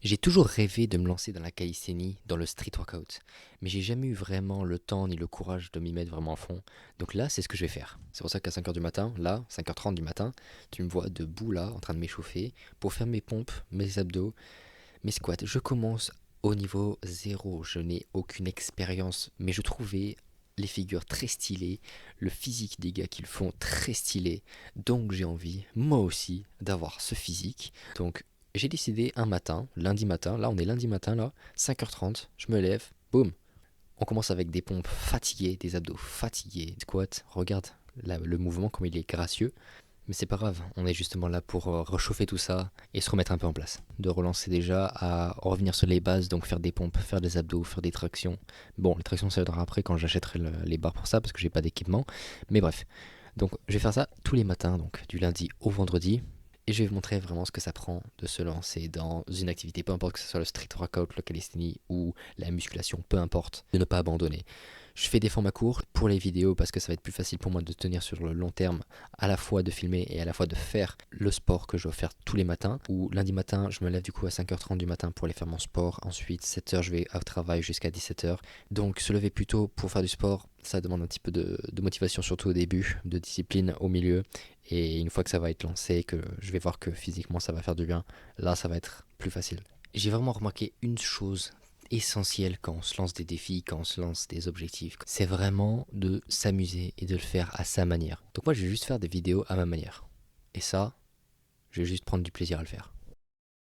J'ai toujours rêvé de me lancer dans la calisthénie, dans le street workout, mais j'ai jamais eu vraiment le temps ni le courage de m'y mettre vraiment à fond. Donc là, c'est ce que je vais faire. C'est pour ça qu'à 5 heures du matin, là, 5h30 du matin, tu me vois debout là, en train de m'échauffer, pour faire mes pompes, mes abdos, mes squats. Je commence au niveau zéro, je n'ai aucune expérience, mais je trouvais les figures très stylées, le physique des gars qui le font très stylé, donc j'ai envie, moi aussi, d'avoir ce physique. Donc j'ai décidé un matin, lundi matin, là on est lundi matin là, 5h30, je me lève, boum, on commence avec des pompes fatiguées, des abdos fatigués, squat, regarde le mouvement comme il est gracieux. Mais c'est pas grave, on est justement là pour réchauffer tout ça et se remettre un peu en place. De relancer déjà à revenir sur les bases, donc faire des pompes, faire des abdos, faire des tractions. Bon, les tractions ça viendra après quand j'achèterai les barres pour ça parce que j'ai pas d'équipement. Mais bref, donc je vais faire ça tous les matins, donc du lundi au vendredi. Et je vais vous montrer vraiment ce que ça prend de se lancer dans une activité, peu importe que ce soit le street workout, le calisthenie ou la musculation, peu importe, de ne pas abandonner. Je fais des formats courts pour les vidéos parce que ça va être plus facile pour moi de tenir sur le long terme, à la fois de filmer et à la fois de faire le sport que je dois faire tous les matins. Ou lundi matin, je me lève du coup à 5h30 du matin pour aller faire mon sport. Ensuite, 7h, je vais au travail jusqu'à 17h. Donc se lever plus tôt pour faire du sport, ça demande un petit peu de motivation, surtout au début, de discipline au milieu. Et une fois que ça va être lancé, que je vais voir que physiquement ça va faire du bien, là ça va être plus facile. J'ai vraiment remarqué une chose essentielle quand on se lance des défis, quand on se lance des objectifs, c'est vraiment de s'amuser et de le faire à sa manière. Donc moi je vais juste faire des vidéos à ma manière. Et ça, je vais juste prendre du plaisir à le faire.